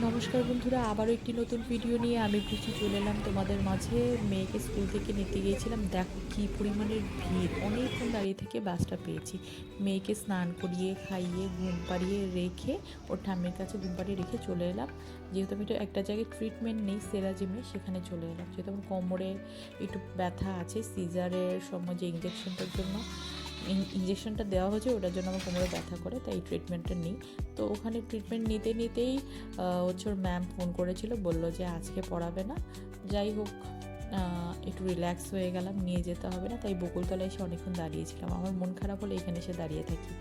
নমস্কার বন্ধুরা, আবারও একটি নতুন ভিডিও নিয়ে আমি বৃষ্টি চলে এলাম তোমাদের মাঝে। মেয়েকে স্কুল থেকে নিতে গিয়েছিলাম, দেখো কী পরিমাণের ভিড়, অনেকক্ষণ দাঁড়িয়ে থেকে বাসটা পেয়েছি। মেয়েকে স্নান করিয়ে খাইয়ে ঘুম পাড়িয়ে রেখে ওর ঠাম্মির কাছে ঘুম পাড়িয়ে রেখে চলে এলাম। যেহেতু আমি একটা জায়গায় ট্রিটমেন্ট নেই সেরাজিমে, সেখানে চলে এলাম। যেহেতু আমার কোমরে একটু ব্যথা আছে, সিজারের সময় যে ইঞ্জেকশনটা দেওয়া হয়েছে ওটার জন্য আমার কোমরে ব্যথা করে, তাই ট্রিটমেন্টটা নিই। তো ওখানে ট্রিটমেন্ট নিতেই হচ্ছে ওর ম্যাম ফোন করেছিল, বললো যে আজকে পড়াবে না। যাই হোক, একটু রিল্যাক্স হয়ে গেলাম, নিয়ে যেতে হবে না, তাই বকুলতলায় এসে অনেকক্ষণ দাঁড়িয়েছিলাম। আমার মন খারাপ হলে এখানে এসে দাঁড়িয়ে থাকি।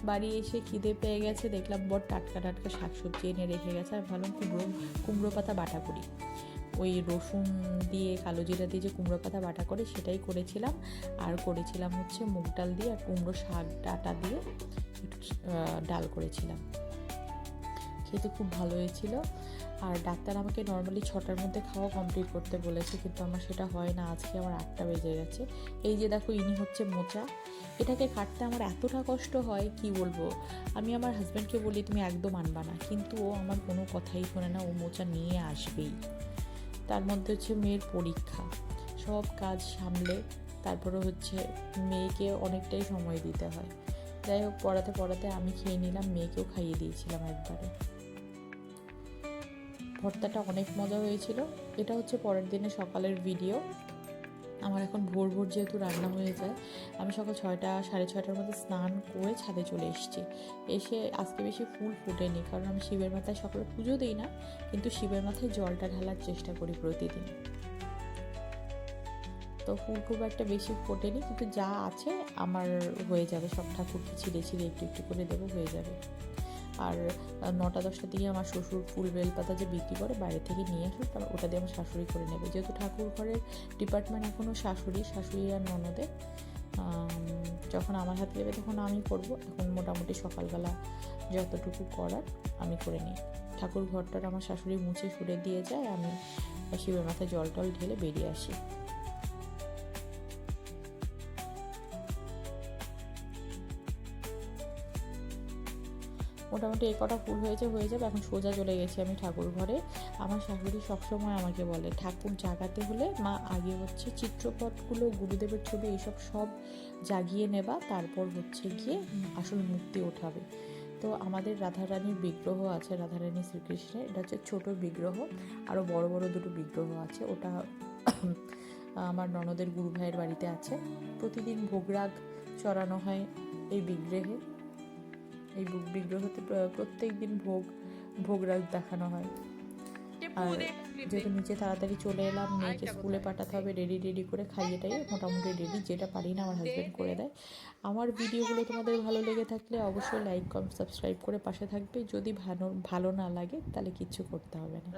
বাড়ি এসে খিদে পেয়ে গেছে, দেখলাম বড় টাটকা টাটকা শাকসবজি এনে রেখে গেছে। আর ভাবলাম কুমড়ো পাতা বাটা করি, ওই রসুন দিয়ে কালো জিরা দিয়ে যে কুমড়ো পাতা বাটা করে সেটাই করেছিলাম। আর করেছিলাম হচ্ছে মুগ ডাল দিয়ে আর কুমড়ো শাক ডাটা দিয়ে একটু ডাল করেছিলাম। খেতে খুব ভালো হয়েছিল। আর ডাক্তার আমাকে নর্মালি 6টার মধ্যে খাওয়া কমপ্লিট করতে বলেছে, কিন্তু আমার সেটা হয় না। আজকে আমার 8টা বেজে গেছে। এই যে দেখো, ইনি হচ্ছে মোচা। এটাকে কাটতে আমার এতটা কষ্ট হয় কি বলবো। আমি আমার হাজব্যান্ডকে বলি তুমি একদম আনবা না, কিন্তু ও আমার কোনো কথাই শোনে না, ও মোচা নিয়ে আসবেই। তার মধ্যে হচ্ছে মেয়ের পরীক্ষা, সব কাজ সামলে তারপরে হচ্ছে মেয়েকে অনেকটাই সময় দিতে হয়। যাই হোক, পড়াতে পড়াতে আমি খেয়ে নিলাম, মেয়েকেও খাইয়ে দিয়েছিলাম একবারে। ভর্তাটা অনেক মজা হয়েছিল। এটা হচ্ছে পরের দিনে সকালের ভিডিও। আমার এখন ভোর যেহেতু রান্না হয়ে যায়, আমি সকাল 6টা 6:30টার মধ্যে স্নান করে ছাদে চলে এসেছি। এসে আজকে বেশি ফুল ফুটেনি, কারণ আমি শিবের মাথায় সকালে পুজো দিই না, কিন্তু শিবের মাথায় জলটা ঢালার চেষ্টা করি প্রতিদিন। তো ফুল খুব একটা বেশি ফোটেনি, কিন্তু যা আছে আমার হয়ে যাবে। সব ঠাকুরকে ছিঁড়ে একটু একটু করে দেবো, হয়ে যাবে। আর 9টা-10টার দিকে আমার শ্বশুর ফুল বেলপাতা যে বিক্রি করে বাইরে থেকে নিয়ে আসুক, তারপর ওটা দিয়ে আমার শাশুড়ি করে নেবে। যেহেতু ঠাকুর ঘরের ডিপার্টমেন্ট এখনও শাশুড়ি আর ননদে, যখন আমার হাতে দেবে তখন আমি করবো। এখন মোটামুটি সকালবেলা যতটুকু করার আমি করে নিই। ঠাকুর ঘরটার আমার শাশুড়ি মুছে সুরে দিয়ে যায়, আমি শিবের মাথায় জল টল ঢেলে বেরিয়ে আসি। মোটামুটি এই কটা ফুল হয়ে যাবে। এখন সোজা চলে গেছি আমি ঠাকুর ঘরে। আমার শাশুড়ি সবসময় আমাকে বলে, ঠাকুর জাগাতে হলে মা আগে হচ্ছে চিত্রপটগুলো, গুরুদেবের ছবি এইসব সব জাগিয়ে নেবা, তারপর হচ্ছে গিয়ে আসল মূর্তি ওঠাবে। তো আমাদের রাধারানীর বিগ্রহ আছে, রাধারানী শ্রীকৃষ্ণের, এটা হচ্ছে ছোট বিগ্রহ। আরও বড় বড় দুটো বিগ্রহ আছে, ওটা আমার ননদের গুরু ভাইয়ের বাড়িতে আছে। প্রতিদিন ভোগরাগ চড়ানো হয় এই বিগ্রহে। এই বিগ্রহতে প্রত্যেক দিন ভোগরাগ দেখানো হয়। আর যেহেতু নিচে তাড়াতাড়ি চলে এলাম, মেয়েকে স্কুলে পাঠাতে হবে, রেডি করে খাইয়ে টাইয়ে মোটামুটি রেডি। যেটা পারি না আমার হাজব্যান্ড করে দেয়। আমার ভিডিওগুলো তোমাদের ভালো লেগে থাকলে অবশ্যই লাইক কমেন্ট সাবস্ক্রাইব করে পাশে থাকবে। যদি ভালো না লাগে তাহলে কিচ্ছু করতে হবে না।